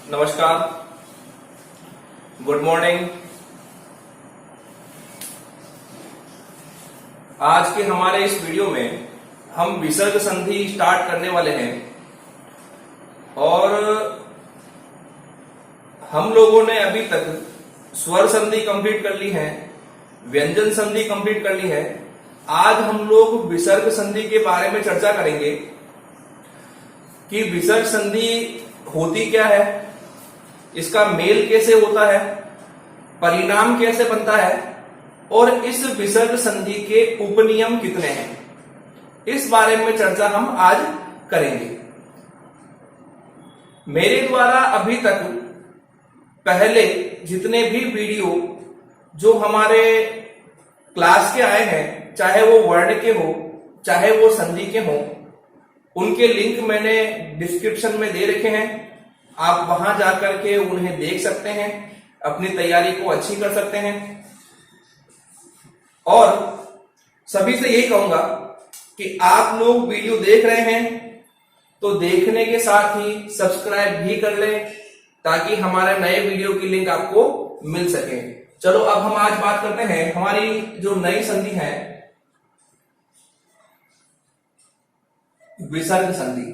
नमस्कार, good morning. आज के हमारे इस वीडियो में हम विसर्ग संधि स्टार्ट करने वाले हैं और हम लोगों ने अभी तक स्वर संधि कंप्लीट कर ली है, व्यंजन संधि कंप्लीट कर ली है। आज हम लोग विसर्ग संधि के बारे में चर्चा करेंगे कि विसर्ग संधि होती क्या है, इसका मेल कैसे होता है, परिणाम कैसे बनता है और इस विसर्ग संधि के उपनियम कितने हैं, इस बारे में चर्चा हम आज करेंगे। मेरे द्वारा अभी तक पहले जितने भी वीडियो जो हमारे क्लास के आए हैं, चाहे वो वर्ण के हो चाहे वो संधि के हो, उनके लिंक मैंने डिस्क्रिप्शन में दे रखे हैं। आप वहां जाकर के उन्हें देख सकते हैं, अपनी तैयारी को अच्छी कर सकते हैं। और सभी से यही कहूंगा कि आप लोग वीडियो देख रहे हैं तो देखने के साथ ही सब्सक्राइब भी कर लें ताकि हमारे नए वीडियो की लिंक आपको मिल सके। चलो अब हम आज बात करते हैं हमारी जो नई संधि है, विसर्ग संधि।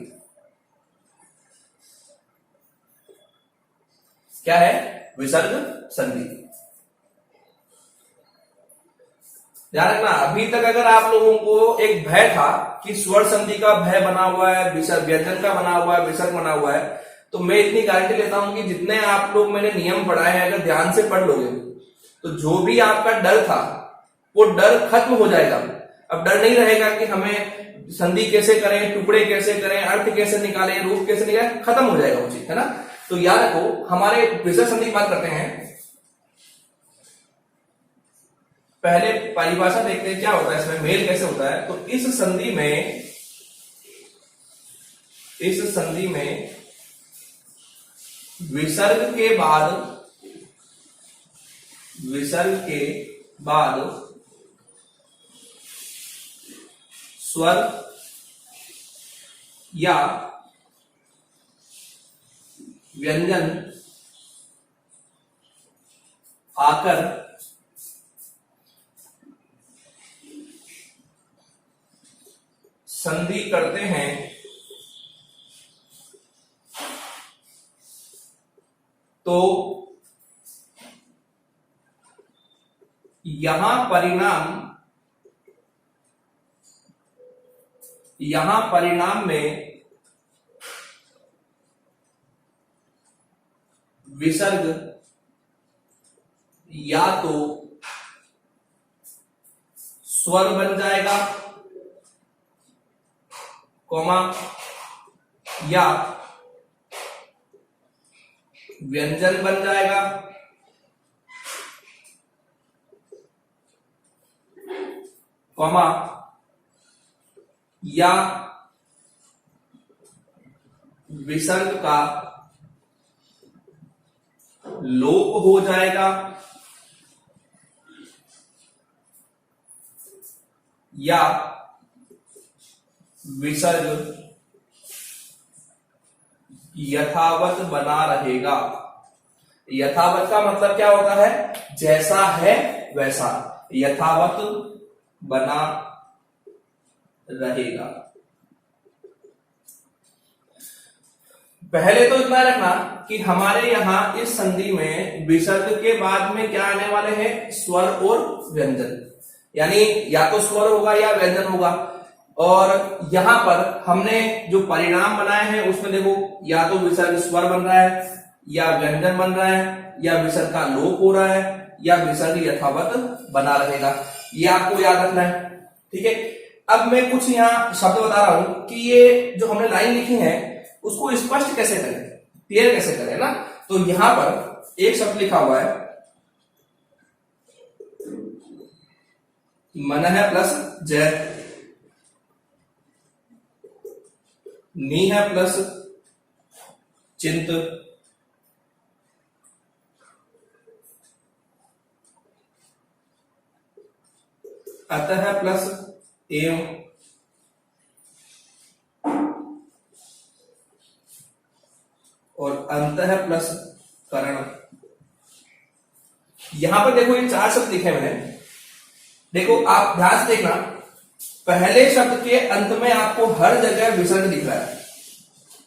क्या है विसर्ग संधि? ध्यान रखना, अभी तक अगर आप लोगों को एक भय था कि स्वर संधि का भय बना हुआ है, विसर्ग व्यंजन का बना हुआ है, विसर्ग बना हुआ है, तो मैं इतनी गारंटी लेता हूं कि जितने आप लोग मैंने नियम पढ़ाए हैं अगर ध्यान से पढ़ लोगे तो जो भी आपका डर था वो डर खत्म हो जाएगा। अब डर नहीं रहेगा कि हमें संधि कैसे करें, टुकड़े कैसे करें, अर्थ कैसे निकालें, रूप कैसे निकालें, खत्म हो जाएगा वो चीज, है ना। तो याद रखो, हमारे विसर्ग संधि की बात करते हैं। पहले परिभाषा देखते हैं क्या होता है इसमें, मेल कैसे होता है। तो इस संधि में विसर्ग के बाद स्वर या व्यंजन आकर संधि करते हैं तो यहां परिणाम में विसर्ग या तो स्वर बन जाएगा, कॉमा, या व्यंजन बन जाएगा, कॉमा, या विसर्ग का लोप हो जाएगा, या विसर्ग यथावत बना रहेगा। यथावत का मतलब क्या होता है? जैसा है वैसा, यथावत बना रहेगा। पहले तो इतना रखना कि हमारे यहां इस संधि में विसर्ग के बाद में क्या आने वाले हैं? स्वर और व्यंजन, यानी या तो स्वर होगा या व्यंजन होगा। और यहां पर हमने जो परिणाम बनाए हैं उसमें देखो, या तो विसर्ग स्वर बन रहा है, या व्यंजन बन रहा है, या विसर्ग का लोप हो रहा है, या विसर्ग यथावत बना रहेगा। ये आपको याद रखना है, ठीक है। अब मैं कुछ यहां शब्द बता रहा हूं कि ये जो हमने लाइन लिखी है उसको स्पष्ट कैसे करें, क्लियर कैसे करें ना। तो यहां पर एक शब्द लिखा हुआ है मनः प्लस जय, नीह प्लस चिंत, अतः प्लस एवं, और अंतः प्लस करण। यहां पर देखो ये 4 शब्द लिखे मैंने, देखो आप ध्यान से देखना, पहले शब्द के अंत में आपको हर जगह विसर्ग दिख रहा है,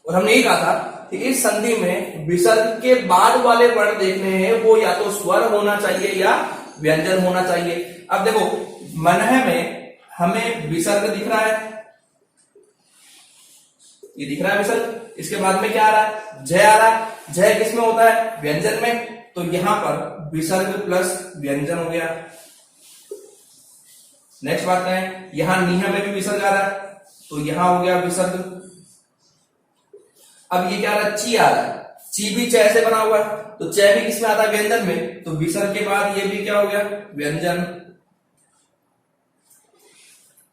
और हमने यही कहा था कि इस संधि में विसर्ग के बाद वाले वर्ण देखने हैं, वो या तो स्वर होना चाहिए या व्यंजन होना चाहिए। अब देखो मनः में हमें विसर्ग दिख रहा है, ये दिख रहा है विसर्ग, इसके बाद में क्या आ रहा है, जय आ रहा है। जय किसमें होता है, व्यंजन में, तो यहां पर विसर्ग प्लस व्यंजन हो गया। नेक्स्ट बात है, यहां निह में भी विसर्ग आ रहा है, तो यहां हो गया विसर्ग। अब ये क्या आ रहा है, ची आ रहा है, ची भी च से बना हुआ है, तो च भी किसमें आता है, व्यंजन में, तो विसर्ग के बाद ये भी क्या हो गया, व्यंजन।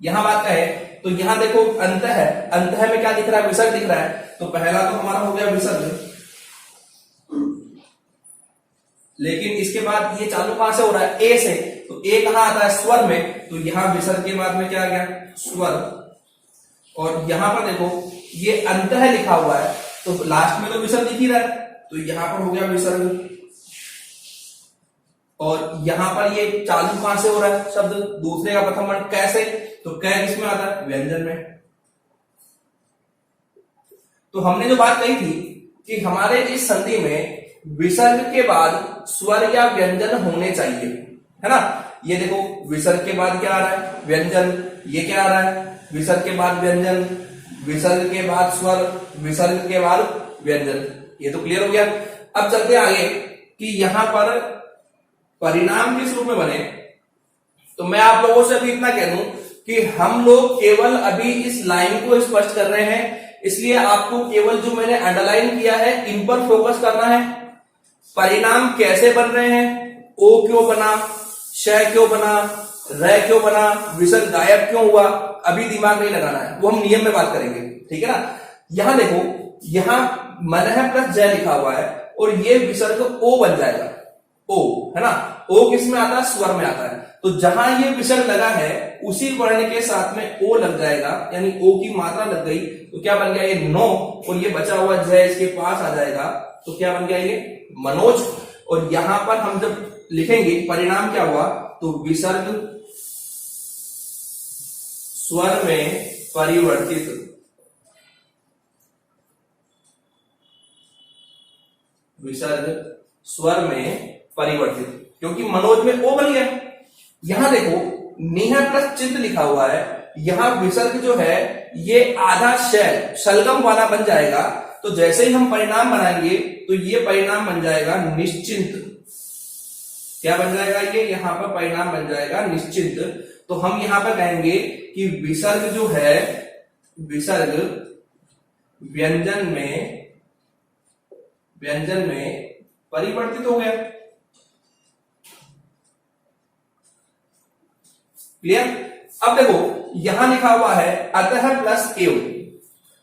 यहां बात है, तो यहां देखो अंत है, अंत में क्या दिख रहा है, विसर्ग दिख रहा है, तो पहला तो हमारा हो गया विसर्ग, लेकिन इसके बाद ये चालू कहां से हो रहा है, ए से, तो ए कहां आता है, स्वर में, तो यहां विसर्ग के बाद में क्या आ गया, स्वर। और यहां पर देखो ये अंत है लिखा हुआ है, तो लास्ट में तो विसर्ग दिख ही रहा है, तो यहां पर हो गया विसर्ग। और यहां पर ये चालू कहां से हो रहा है शब्द, दूसरे का प्रथम वर्ण कैसे, तो कै किसमें आता है, व्यंजन में। तो हमने जो बात कही थी कि हमारे इस संधि में विसर्ग के बाद स्वर या व्यंजन होने चाहिए, है ना। ये देखो विसर्ग के बाद क्या आ रहा है, व्यंजन, ये क्या आ रहा है, विसर्ग के बाद व्यंजन, विसर्ग के बाद स्वर, विसर्ग के बाद व्यंजन, ये तो क्लियर हो गया। अब चलते आगे कि यहां पर परिणाम किस रूप में बने, तो मैं आप लोगों से अभी इतना कह दूं कि हम लोग केवल अभी इस लाइन को स्पष्ट कर रहे हैं, इसलिए आपको केवल जो मैंने अंडरलाइन किया है इन पर फोकस करना है। परिणाम कैसे बन रहे हैं, ओ क्यों बना, श क्यों बना, र क्यों बना, विसर्ग गायब क्यों हुआ, अभी दिमाग नहीं लगाना है, वो हम नियम में बात करेंगे, ठीक है ना। यहां देखो, यहां मनः प्लस जय लिखा हुआ है, और ये विसर्ग ओ बन जाएगा, ओ, है ना। ओ किसमें आता है, स्वर में आता है, तो जहां ये विसर्ग लगा है उसी वर्ण के साथ में ओ लग जाएगा, यानी ओ की मात्रा लग गई, तो क्या बन गया, ये नो, और ये बचा हुआ जय इसके पास आ जाएगा, तो क्या बन गया, ये मनोज। और यहां पर हम जब लिखेंगे परिणाम क्या हुआ, तो विसर्ग स्वर में परिवर्तित, विसर्ग स्वर में परिवर्तित, क्योंकि मनोज में ओ बन गया। यहां देखो निह प्लस चित्त लिखा हुआ है, यहां विसर्ग जो है ये आधा शय शलगम वाला बन जाएगा, तो जैसे ही हम परिणाम बनाएंगे तो ये परिणाम बन जाएगा निश्चिंत। क्या बन जाएगा, ये यहां पर परिणाम बन जाएगा निश्चिंत। तो हम यहां पर कहेंगे कि विसर्ग जो है, विसर्ग व्यंजन में परिवर्तित हो गया। क्लियर। अब देखो यहां लिखा हुआ है अतः प्लस एव,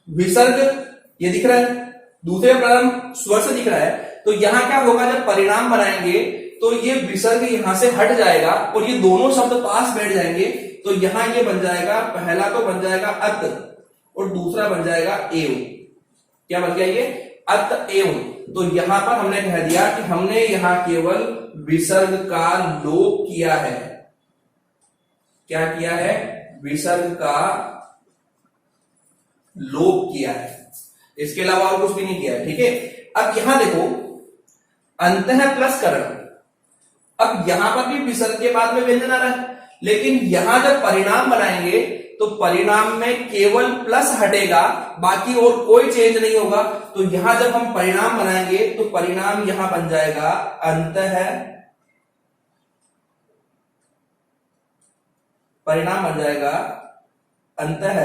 विसर्ग ये दिख रहा है, दूसरे प्रारंभ स्वर से दिख रहा है, तो यहां क्या होगा, जब परिणाम बनाएंगे तो ये विसर्ग यहां से हट जाएगा और ये दोनों शब्द पास बैठ जाएंगे, तो यहां ये बन जाएगा, पहला तो बन जाएगा अत और दूसरा बन जाएगा एव। क्या बन गया, ये अत एव। तो यहां पर हमने कह दिया कि हमने यहां केवल विसर्ग का लोप किया है। क्या किया है, विसर्ग का लोप किया है, इसके अलावा और कुछ भी नहीं किया है, ठीक है। अब यहां देखो अंतः प्लस करण, अब यहां पर भी विसर्ग के बाद में व्यंजन आ रहा है, लेकिन यहां जब परिणाम बनाएंगे तो परिणाम में केवल प्लस हटेगा, बाकी और कोई चेंज नहीं होगा। तो यहां जब हम परिणाम बनाएंगे तो परिणाम यहां बन जाएगा अंतः, परिणाम बन जाएगा अंतः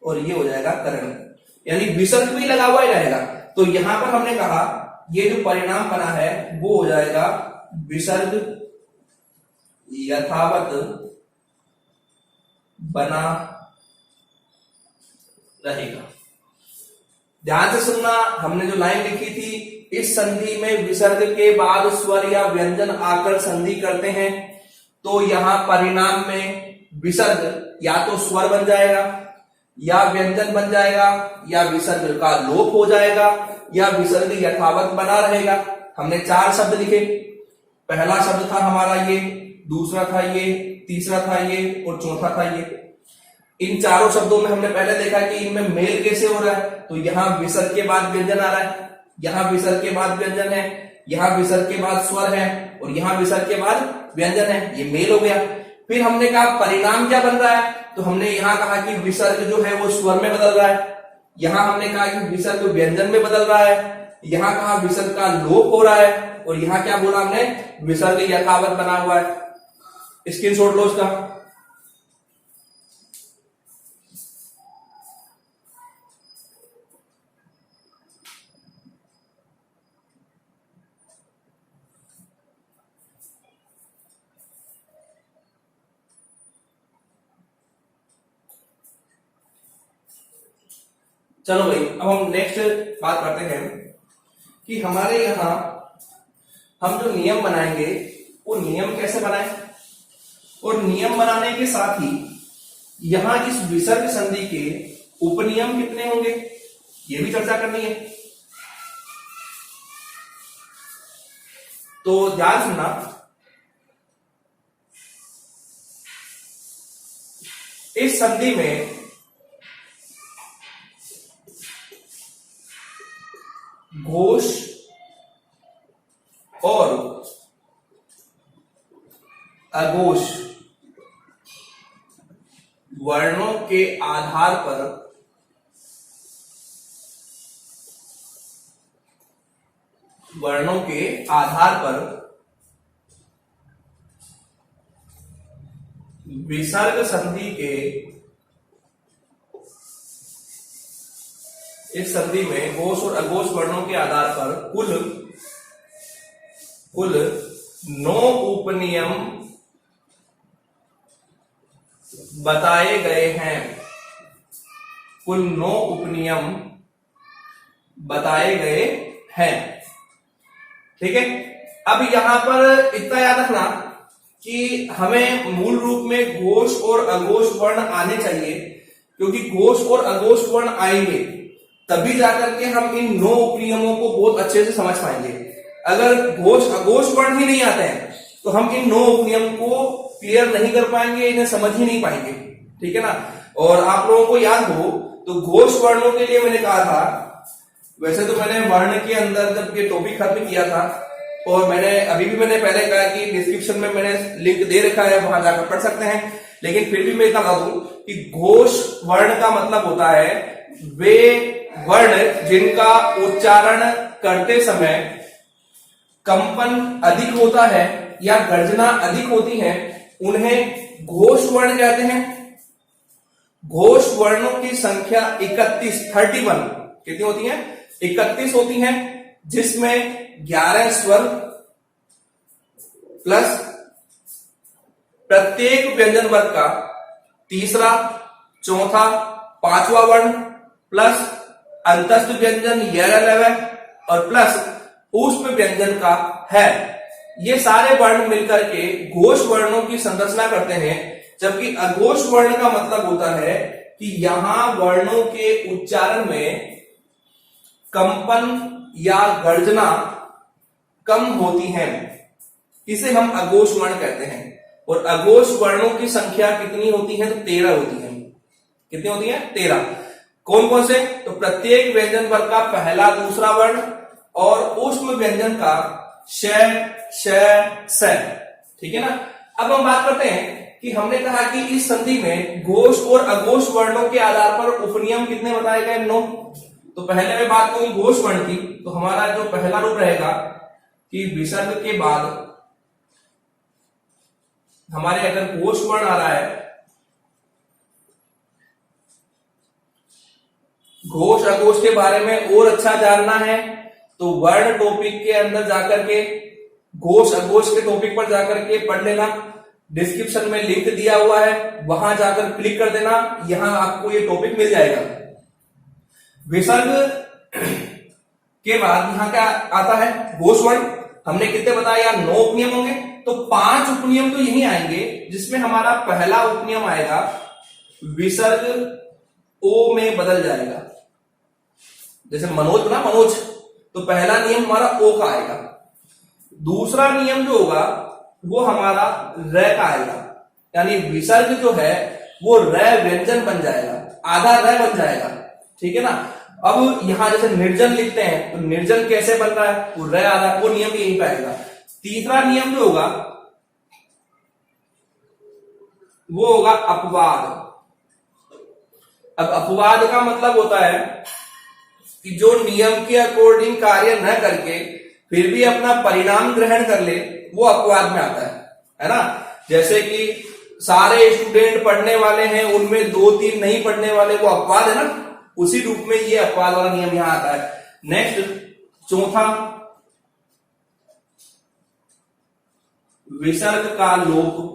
और ये हो जाएगा करण, यानी विसर्ग भी लगा हुआ ही रहेगा। तो यहां पर हमने कहा ये जो परिणाम बना है वो हो जाएगा विसर्ग यथावत बना रहेगा। ध्यान से सुनना, हमने जो लाइन लिखी थी, इस संधि में विसर्ग के बाद स्वर या व्यंजन आकर संधि करते हैं, तो यहां परिणाम में विसर्ग या तो स्वर बन जाएगा या व्यंजन बन जाएगा, या विसर्ग का लोप हो जाएगा, या विसर्ग यथावत बना रहेगा। हमने 4 शब्द लिखे। पहला शब्द था हमारा ये, दूसरा था ये, तीसरा था ये और चौथा था ये। इन चारों शब्दों में हमने पहले देखा कि इनमें मेल कैसे हो रहा है। तो यहां विसर्ग के बाद व्यंजन आ रहा है, यहां विसर्ग के बाद व्यंजन है, यहां विसर्ग के बाद स्वर है और यहां विसर्ग के बाद व्यंजन है। ये मेल हो गया। फिर हमने कहा परिणाम क्या बन रहा है, तो हमने यहां कहा कि विसर्ग जो है वो स्वर में बदल रहा है, यहां हमने कहा कि विसर्ग व्यंजन में बदल रहा है, यहां कहा विसर्ग का लोप हो रहा है और यहां क्या बोला हमने, विसर्ग यथावत बना हुआ है। स्क्रीनशॉट लो उसका। चलो भाई, अब हम नेक्स्ट बात करते हैं कि हमारे यहां हम जो नियम बनाएंगे वो नियम कैसे बनाएं, और नियम बनाने के साथ ही यहां इस विसर्ग संधि के उपनियम कितने होंगे ये भी चर्चा करनी है। तो ध्यान सुनना, इस संधि में घोष और अघोष वर्णों के आधार पर विसर्ग संधि के, इस संधि में घोष और अघोष वर्णों के आधार पर कुल 9 उपनियम बताए गए हैं। कुल 9 उपनियम बताए गए हैं। ठीक है। अब यहां पर इतना याद रखना कि हमें मूल रूप में घोष और अघोष वर्ण आने चाहिए, क्योंकि घोष और अघोष वर्ण आएंगे तभी जाकर के हम इन 9 उपनियमों को बहुत अच्छे से समझ पाएंगे। अगर घोष अघोष वर्ण ही नहीं आते हैं तो हम इन 9 उपनियम को क्लियर नहीं कर पाएंगे, इन्हें समझ ही नहीं पाएंगे। ठीक है ना। और आप लोगों को याद हो तो घोष वर्णों के लिए मैंने कहा था, वैसे तो मैंने वर्ण के अंदर जब ये टॉपिक खत्म किया था और मैंने अभी भी मैंने पहले कहा कि डिस्क्रिप्शन में मैंने लिंक दे रखा है, वहां जाकर पढ़ सकते हैं, लेकिन फिर भी मैं इतना बता दूं कि घोष वर्ण का मतलब होता है वे वर्ण जिनका उच्चारण करते समय कंपन अधिक होता है या गर्जना अधिक होती है, उन्हें घोष वर्ण कहते हैं। घोष वर्णों की संख्या 31 कितनी होती है, 31 होती है, जिसमें 11 स्वर प्लस प्रत्येक व्यंजन वर्ग का तीसरा, चौथा, पांचवा वर्ण प्लस अंतस्थ व्यंजन 11 और प्लस ऊष्म व्यंजन का है। ये सारे वर्ण मिलकर के घोष वर्णों की संरचना करते हैं, जबकि अघोष वर्ण का मतलब होता है कि यहां वर्णों के उच्चारण में कंपन या गर्जना कम होती है, इसे हम अघोष वर्ण कहते हैं। और अघोष वर्णों की संख्या कितनी होती है, तो 13 होती है। कितनी होती है, 13। कौन कौन से, तो प्रत्येक व्यंजन वर्ग का पहला, दूसरा वर्ण और ऊष्म व्यंजन का श, श, स। ठीक है ना। अब हम बात करते हैं कि हमने कहा कि इस संधि में घोष और अघोष वर्णों के आधार पर उपनियम कितने बताए गए, 9। तो पहले मैं बात करूं घोष वर्ण की, तो हमारा जो पहला रूप रहेगा कि विसर्ग के बाद हमारे अगर घोष वर्ण आ रहा है, घोष अघोष के बारे में और अच्छा जानना है तो वर्ण टॉपिक के अंदर जाकर के घोष अघोष के टॉपिक पर जाकर के पढ़ लेना। डिस्क्रिप्शन में लिंक दिया हुआ है, वहां जाकर क्लिक कर देना, यहां आपको ये टॉपिक मिल जाएगा। विसर्ग के बाद यहां क्या आता है, घोष वर्ण। हमने कितने बताया, 9 उपनियम होंगे, तो 5 उपनियम तो यही आएंगे, जिसमें हमारा पहला उपनियम आएगा विसर्ग ओ में बदल जाएगा। जैसे मनोज बना मनोज, तो पहला नियम हमारा ओ का आएगा। दूसरा नियम जो होगा वो हमारा र का आएगा, यानी विसर्ग जो है वो र व्यंजन बन जाएगा, आधा र बन जाएगा। ठीक है ना। अब यहां जैसे निर्जन लिखते हैं तो निर्जन कैसे बन रहा है, वो र आधा, वो नियम यहीं पे आएगा। तीसरा नियम जो होगा वो होगा अपवाद। अब अपवाद का मतलब होता है कि जो नियम के अकॉर्डिंग कार्य न करके फिर भी अपना परिणाम ग्रहण कर ले, वो अपवाद में आता है ना। जैसे कि सारे स्टूडेंट पढ़ने वाले हैं, उनमें 2-3 नहीं पढ़ने वाले, वो अपवाद है ना। उसी रूप में ये अपवाद वाला नियम यहां आता है। नेक्स्ट चौथा, विसर्ग का लोप।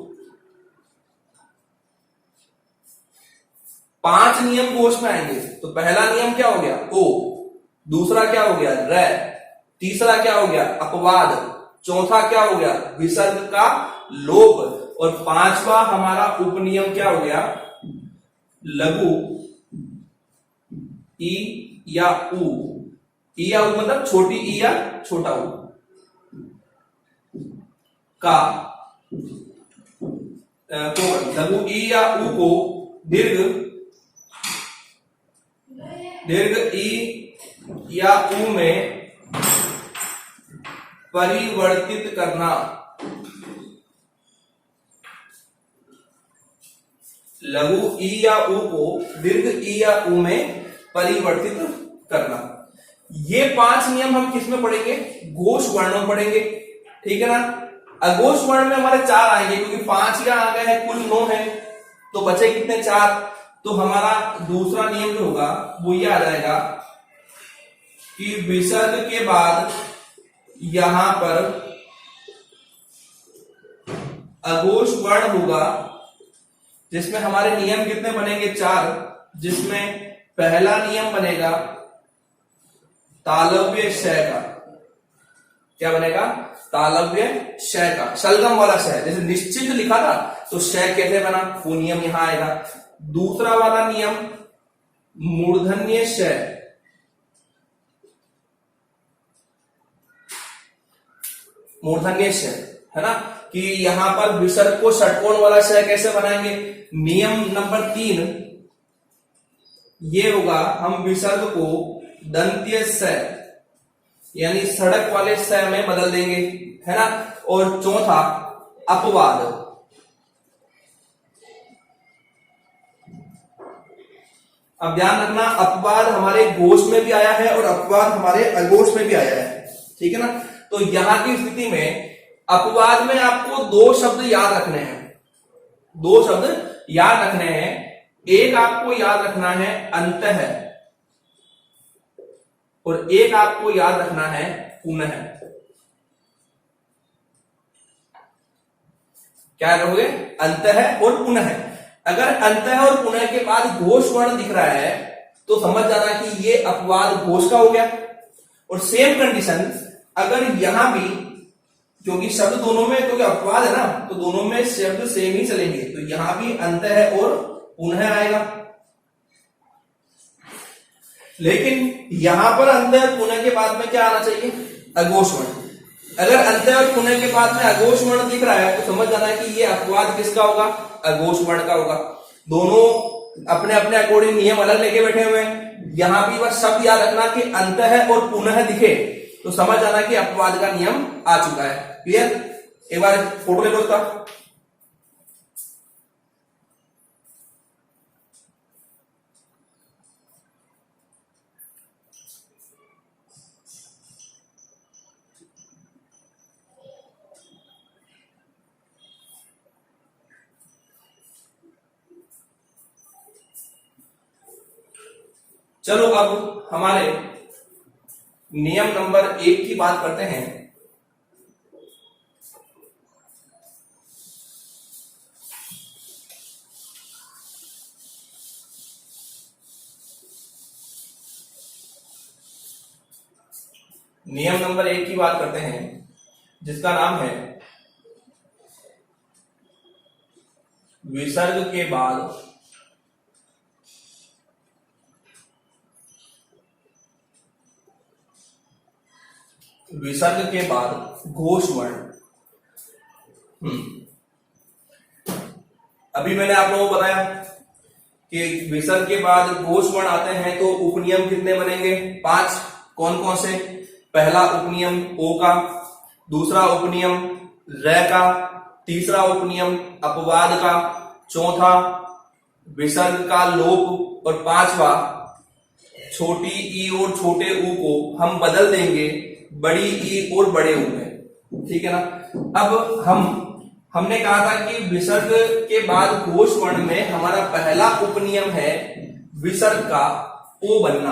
5 नियम कोश में आएंगे। तो पहला नियम क्या हो गया, ओ। दूसरा क्या हो गया, र। तीसरा क्या हो गया, अपवाद। चौथा क्या हो गया, विसर्ग का लोप। और पांचवा हमारा उपनियम क्या हो गया, लघु ई या उ। ई या उ मतलब छोटी ई या छोटा उ का तो लघु ई या उ को दीर्घ ई या उ में परिवर्तित करना। लघु ई या उ को दीर्घ ई या उ में परिवर्तित करना। ये 5 नियम हम किस में पढ़ेंगे, घोष वर्णों में पढ़ेंगे। ठीक है ना। अघोष वर्ण में हमारे 4 आएंगे, क्योंकि 5 यहाँ आ गए हैं, कुल 9 है, तो बचे कितने, 4। तो हमारा दूसरा नियम जो होगा वो ये आ जाएगा कि विसर्ग के बाद यहां पर अघोष वर्ण होगा, जिसमें हमारे नियम कितने बनेंगे, 4। जिसमें पहला नियम बनेगा तालव्य श का। क्या बनेगा, तालव्य श का, शलगम वाला श। जैसे निश्चित लिखा था तो श कैसे बना, वो नियम यहां आएगा। दूसरा वाला नियम मूर्धन्य श। मूर्धन्य श है ना, कि यहां पर विसर्ग को षटकोण वाला श कैसे बनाएंगे। नियम नंबर 3 ये होगा, हम विसर्ग को दंत्य स यानी सड़क वाले स में बदल देंगे, है ना। और चौथा अपवाद। अब ध्यान रखना, अपवाद हमारे घोष में भी आया है और अपवाद हमारे अघोष में भी आया है। ठीक है ना। तो यहां की स्थिति में अपवाद में आपको 2 शब्द याद रखने हैं। 2 शब्द याद रखने हैं। एक आपको याद रखना है अंतः, और एक आपको याद रखना है पुनः। क्या रहोगे, अंतः और पुनः। अगर अंतः और पुनः के बाद घोष वर्ण दिख रहा है तो समझ जाना कि ये अपवाद घोष का हो गया। और सेम कंडीशन अगर यहां भी, क्योंकि शब्द दोनों में, क्योंकि अपवाद है ना, तो दोनों में शब्द सेम ही चलेंगे, तो यहां भी अंतः और पुनः आएगा। लेकिन यहां पर अंतः पुनः के बाद में क्या आना चाहिए, अघोष वर्ण। अगर अंतः और पुनः के बाद में अघोष वर्ण दिख रहा है तो समझ जाना है कि ये अपवाद किसका होगा, अघोष वर्ण का होगा। दोनों अपने अपने अकॉर्डिंग नियम अलग लेके बैठे हुए हैं। यहां भी बस शब्द याद रखना कि अंतः और पुनः दिखे तो समझ जाना कि अपवाद का नियम आ चुका है। क्लियर। एक बार फोटो ले लो उसका। चलो अब हमारे नियम नंबर 1 की बात करते हैं। नियम नंबर 1 की बात करते हैं जिसका नाम है विसर्ग के बाद विसर्ग के बाद घोष वर्ण। अभी मैंने आप लोगों को बताया कि विसर्ग के बाद घोष वर्ण आते हैं तो उपनियम कितने बनेंगे? 5। कौन कौन से? पहला उपनियम ओ का, दूसरा उपनियम रै का, तीसरा उपनियम अपवाद का, चौथा विसर्ग का लोप, और पांचवा छोटी ई और छोटे ऊ को हम बदल देंगे बड़ी ई और बड़े ऊ में। ठीक है ना? अब हमने कहा था कि विसर्ग के बाद घोष वर्ण में हमारा पहला उपनियम है विसर्ग का ओ बनना।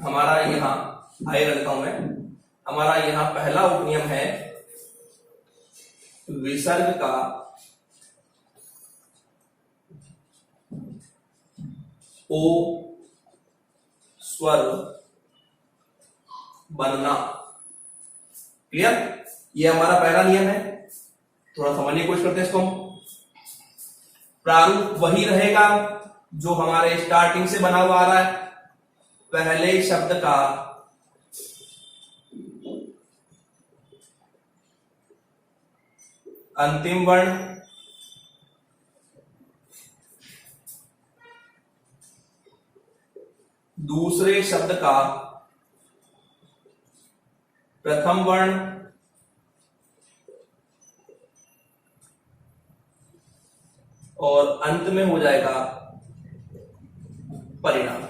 हमारा यहां आए रखता हूं मैं, हमारा यहां पहला उपनियम है विसर्ग का ओ स्वर बनना। क्लियर? ये हमारा पहला नियम है। थोड़ा समझने की कोशिश करते हैं इसको। प्रारूप वही रहेगा जो हमारे स्टार्टिंग से बना हुआ आ रहा है। पहले शब्द का अंतिम वर्ण, दूसरे शब्द का प्रथम वर्ण, और अंत में हो जाएगा परिणाम।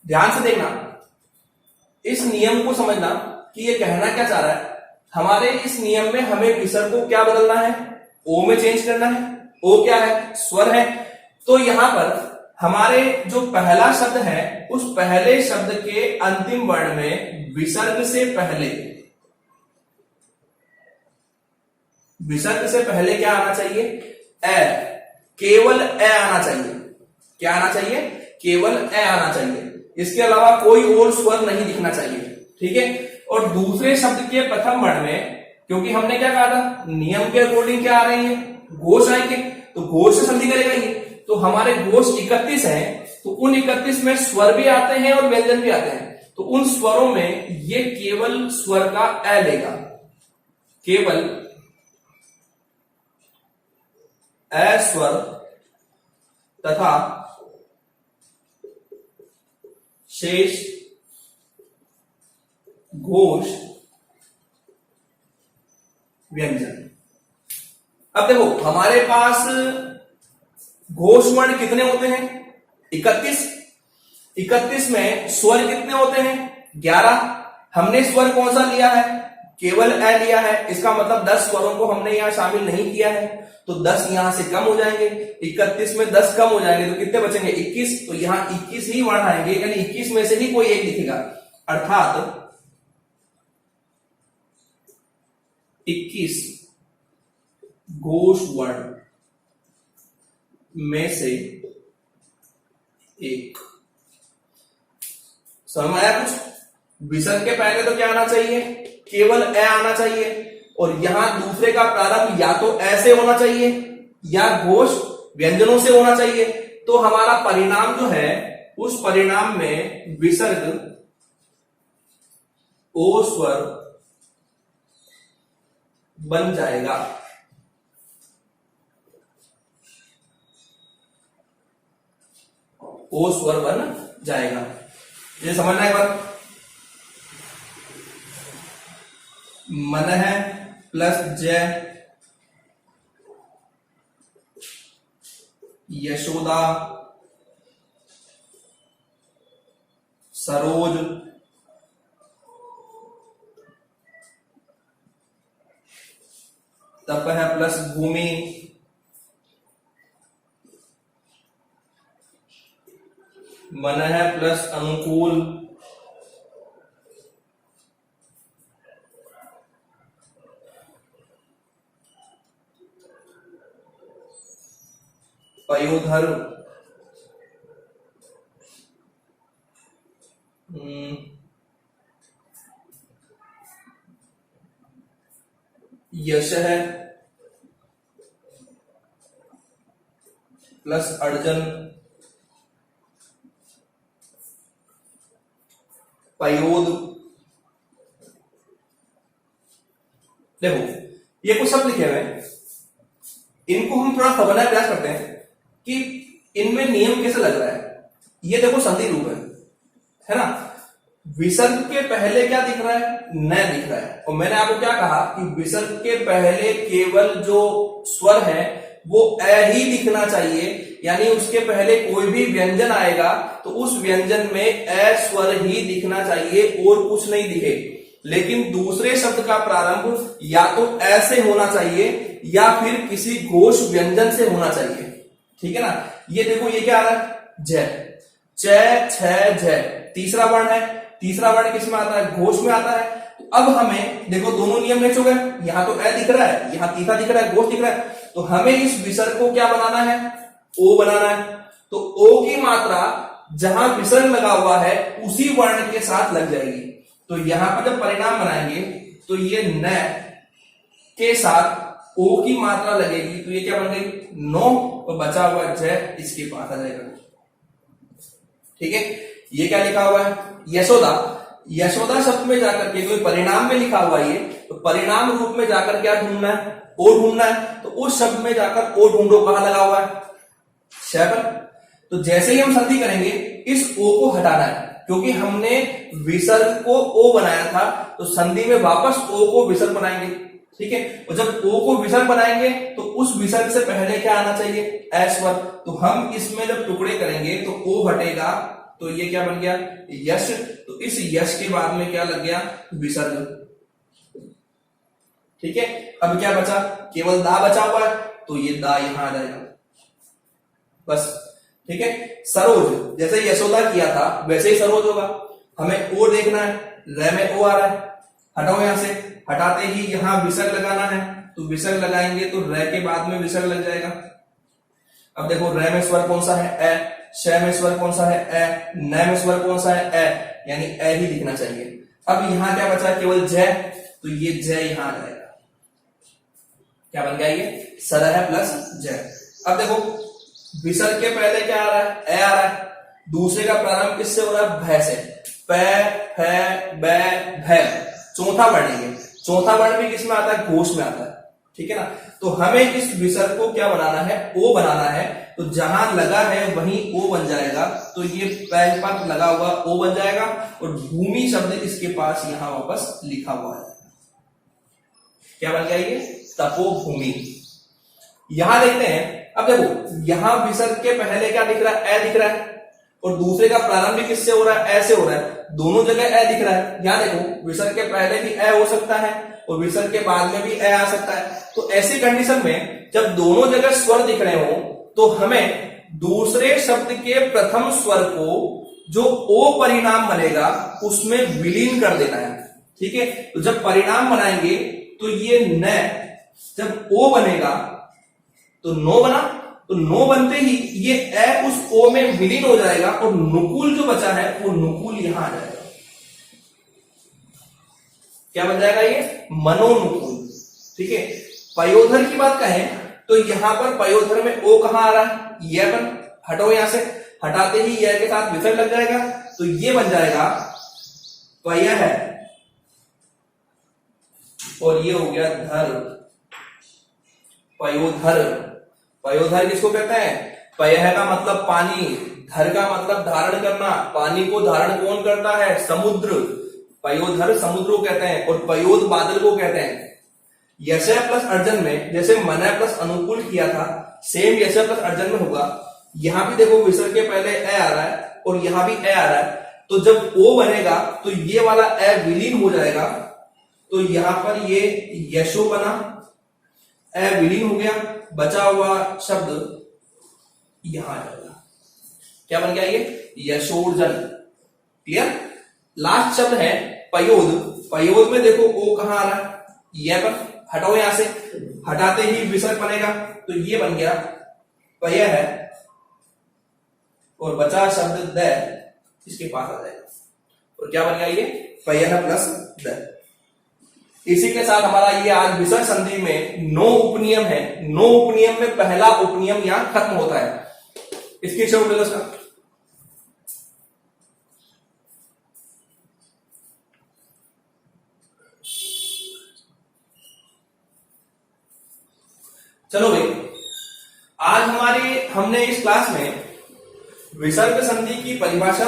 ध्यान से देखना, इस नियम को समझना कि ये कहना क्या चाह रहा है। हमारे इस नियम में हमें विसर्ग को क्या बदलना है? ओ में चेंज करना है। ओ क्या है? स्वर है। तो यहां पर हमारे जो पहला शब्द है उस पहले शब्द के अंतिम वर्ण में विसर्ग से पहले क्या आना चाहिए? ए। केवल ए आना चाहिए। क्या आना चाहिए? केवल ए आना चाहिए। इसके अलावा कोई और स्वर नहीं दिखना चाहिए। ठीक है? और दूसरे शब्द के प्रथम वर्ण में, क्योंकि हमने क्या कहा था, नियम के अकॉर्डिंग क्या आ रही है? घोष आएंगे, तो घोष से संधि करेगा ये। तो हमारे घोष 31 है, तो उन 31 में स्वर भी आते हैं और व्यंजन भी आते हैं। तो उन स्वरों में ये केवल स्वर का ए लेगा। केवल ए स्वर तथा शेष घोष व्यंजन। अब देखो, हमारे पास घोष वर्ण कितने होते हैं? 31। 31 में स्वर कितने होते हैं? 11। हमने स्वर कौन सा लिया है? केवल ए लिया है। इसका मतलब 10 स्वरों को हमने यहां शामिल नहीं किया है, तो 10 यहां से कम हो जाएंगे। 31 में 10 कम हो जाएंगे तो कितने बचेंगे? 21। तो यहां 21 ही वर्ण आएंगे, यानी 21 में से ही कोई एक दिखेगा। अर्थात 21 घोष वर्ण में से एक। समझ में आया कुछ? विसर्ग के पहले तो क्या आना चाहिए? केवल ए आना चाहिए। और यहां दूसरे का प्रारंभ या तो ऐसे होना चाहिए या घोष व्यंजनों से होना चाहिए। तो हमारा परिणाम जो है, उस परिणाम में विसर्ग ओ स्वर बन जाएगा। ओ स्वर बन जाएगा। ये समझना है बात? मन है प्लस जय, यशोदा, सरोज, तपह प्लस भूमि, मन है प्लस अनुकूल, पयोधर, यश है प्लस अर्जन, पयोद। देखो ये कुछ शब्द लिखे हुए हैं, इनको हम थोड़ा समझने का प्रयास करते हैं कि इनमें नियम कैसे लग रहा है। ये देखो संधि रूप है ना। विसर्ग के पहले क्या दिख रहा है? न दिख रहा है। और मैंने आपको क्या कहा कि विसर्ग के पहले केवल जो स्वर है वो अ ही दिखना चाहिए, यानी उसके पहले कोई भी व्यंजन आएगा तो उस व्यंजन में अ स्वर ही दिखना चाहिए और कुछ नहीं दिखे। लेकिन दूसरे शब्द का प्रारंभ या तो अ से होना चाहिए या फिर किसी घोष व्यंजन से होना चाहिए। ठीक है ना। ये देखो ये क्या आ रहा है? ज, च, छ, झ। तीसरा वर्ण है। तीसरा वर्ण किस में आता है? घोष में आता है। तो अब हमें देखो दोनों नियम मैच हो गए। यहां तो अ दिख रहा है, यहां तीसरा दिख रहा है, घोष दिख रहा है। तो हमें इस विसर्ग को क्या बनाना है? ओ बनाना है। तो ओ की मात्रा जहां विसर्ग लगा हुआ है उसी वर्ण के साथ लग जाएगी। तो यहां पर जब परिणाम बनाएंगे तो ये न के साथ ओ की मात्रा लगेगी, तो ये क्या बन गई? नो। और बचा हुआ ज इसके पास आ जाएगा। ठीक है। ये क्या लिखा हुआ है? यशोदा। यशोदा शब्द में जाकर के कोई परिणाम में लिखा हुआ है, तो परिणाम रूप में जाकर क्या ढूंढना है? ओ ढूंढना है। तो उस शब्द में जाकर ओ ढूंढो, कहां लगा हुआ है? श पर। तो जैसे ही हम संधि करेंगे इस ओ को हटाना है, क्योंकि हमने विसर्ग को ओ बनाया था, तो संधि में वापस ओ को विसर्ग बनाएंगे। ठीक है। और जब ओ को विसर्ग बनाएंगे तो उस विसर्ग से पहले क्या आना चाहिए? अ स्वर। तो हम इसमें जब टुकड़े करेंगे तो ओ हटेगा, तो ये क्या बन गया? यश। तो इस यश के बाद में क्या लग गया? विसर्ग। ठीक है। अब क्या बचा? केवल दा बचा हुआ है, तो ये दा यहां आ जाएगा बस। ठीक है। सरोज, जैसे यशोदा किया था वैसे ही सरोज होगा। हमें ओ देखना है, र में ओ आ रहा है, हटाओ यहां से। हटाते ही यहां विसर्ग लगाना है, तो विसर्ग लगाएंगे तो र के बाद में विसर्ग लग जाएगा। अब देखो र में स्वर कौन सा है? अ। श में स्वर कौन सा है? अ। न में स्वर कौन सा है? अ। यानी अ ही दिखना चाहिए। अब यहां क्या बचा? केवल ज। तो ये ज यहां आ जाएगा। क्या बन गया? ये सरह प्लस ज। अब देखो विसर्ग के पहले क्या आ रहा है? अ आ रहा है। दूसरे का प्रारंभ किससे हो रहा है? भ से। प, फ, ब, भ। चौथा वर्ण है। चौथा वर्ण भी किसमें आता है? घोष में आता है। ठीक है ना। तो हमें इस विसर्ग को क्या बनाना है? ओ बनाना है। तो जहां लगा है वहीं ओ बन जाएगा। तो ये पैर पर लगा हुआ ओ बन जाएगा और भूमि शब्द इसके पास यहां वापस लिखा हुआ है। क्या बन गया? ये तपोभूमि। यहां देखते हैं। अब देखो यहां विसर्ग के पहले क्या दिख रहा है? अ दिख रहा है। और दूसरे का प्रारंभ भी किससे हो रहा है? अ से हो रहा है। दोनों जगह अ दिख रहा है। यहां देखो विसर्ग के पहले भी अ हो सकता है और विसर्ग के बाद में भी अ आ सकता है। तो ऐसी कंडीशन में जब दोनों जगह स्वर दिख रहे हो तो हमें दूसरे शब्द के प्रथम स्वर को जो ओ परिणाम बनेगा उसमें विलीन कर देना है। ठीक है। तो जब परिणाम बनाएंगे तो ये न जब ओ बनेगा तो नो बना, तो नो बनते ही ये ए उस ओ में विलीन हो जाएगा और नुकुल जो बचा है वो नुकुल यहां आ जाएगा। क्या बन जाएगा? ये मनोनुकुल। ठीक है। पयोधर की बात कहें तो यहां पर पयोधर में ओ कहां आ रहा है? यह बन। हटो यहां से। हटाते ही यह के साथ विसर्ग लग जाएगा, तो ये बन जाएगा पय है और ये हो गया धर। पयोधर। पयोधर किसको कहते हैं? पयः का मतलब पानी, धर का मतलब धारण करना। पानी को धारण कौन करता है? समुद्र। पयोधर समुद्र को कहते हैं और पयोध बादल को कहते हैं। यशय प्लस अर्जन में जैसे मनय प्लस अनुकूल किया था, सेम यशय प्लस अर्जन में होगा। यहां भी देखो विसर्ग के पहले अ आ रहा है और यहां भी अ आ रहा है। तो जब ओ बनेगा तो ये वाला अ विलीन हो जाएगा। तो यहां पर ये यशो बना, अ विलीन हो गया, बचा हुआ शब्द यहां आ जाएगा। क्या बन गया? ये यशोर्जन। क्लियर। लास्ट शब्द है पयोद। पयोद में देखो ओ कहां आ रहा है? यह पर। हटाओ यहां से। हटाते ही विसर्ग बनेगा, तो ये बन गया पय है और बचा शब्द द इसके पास आ जाएगा। और क्या बन गया? ये पय प्लस द। इसी के साथ हमारा ये आज विसर्ग संधि में 9 उपनियम है। 9 उपनियम में पहला उपनियम यहां खत्म होता है। इसकी शब्द चलो भाई, आज हमने इस क्लास में विसर्ग संधि की परिभाषा,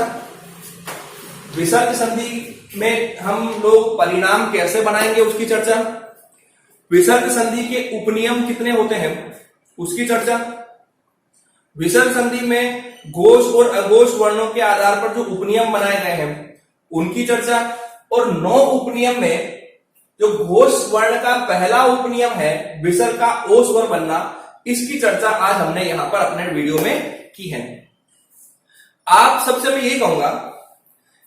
विसर्ग संधि में हम लोग परिणाम कैसे बनाएंगे उसकी चर्चा, विसर्ग संधि के उपनियम कितने होते हैं उसकी चर्चा, विसर्ग संधि में घोष और अघोष वर्णों के आधार पर जो उपनियम बनाए गए हैं उनकी चर्चा, और 9 उपनियम में जो घोष वर्ण का पहला उपनियम है विसर्ग का ओ स्वर बनना, इसकी चर्चा आज हमने यहां पर अपने वीडियो में की है। आप सबसे मैं यही कहूंगा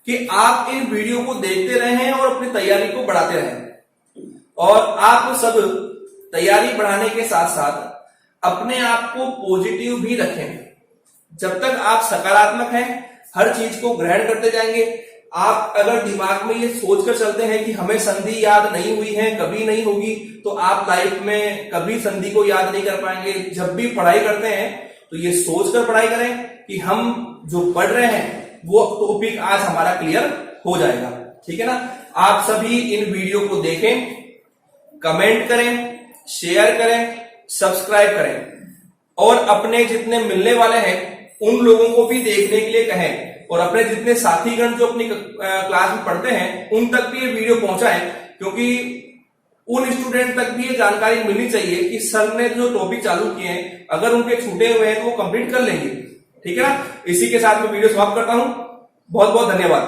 कि आप इन वीडियो को देखते रहें और अपनी तैयारी को बढ़ाते रहें, और आप सब तैयारी बढ़ाने के साथ साथ अपने आप को पॉजिटिव भी रखें। जब तक आप सकारात्मक हैं, हर चीज को ग्रहण करते जाएंगे। आप अगर दिमाग में ये सोचकर चलते हैं कि हमें संधि याद नहीं हुई है, कभी नहीं होगी, तो आप लाइफ में कभी संधि को याद नहीं कर पाएंगे। जब भी पढ़ाई करते हैं तो ये सोचकर पढ़ाई करें कि हम जो पढ़ रहे हैं वो टॉपिक आज हमारा क्लियर हो जाएगा। ठीक है ना। आप सभी इन वीडियो को देखें, कमेंट करें, शेयर करें, सब्सक्राइब करें, और अपने जितने मिलने वाले हैं उन लोगों को भी देखने के लिए कहें, और अपने जितने साथीगण जो अपनी क्लास में पढ़ते हैं उन तक भी ये वीडियो पहुंचाएं, क्योंकि उन स्टूडेंट तक भी ये जानकारी मिलनी चाहिए कि सर ने जो टॉपिक चालू किए हैं अगर उनके छूटे हुए हैं तो वो कंप्लीट कर लेंगे। ठीक है ना। इसी के साथ मैं वीडियो समाप्त करता हूं। बहुत बहुत धन्यवाद।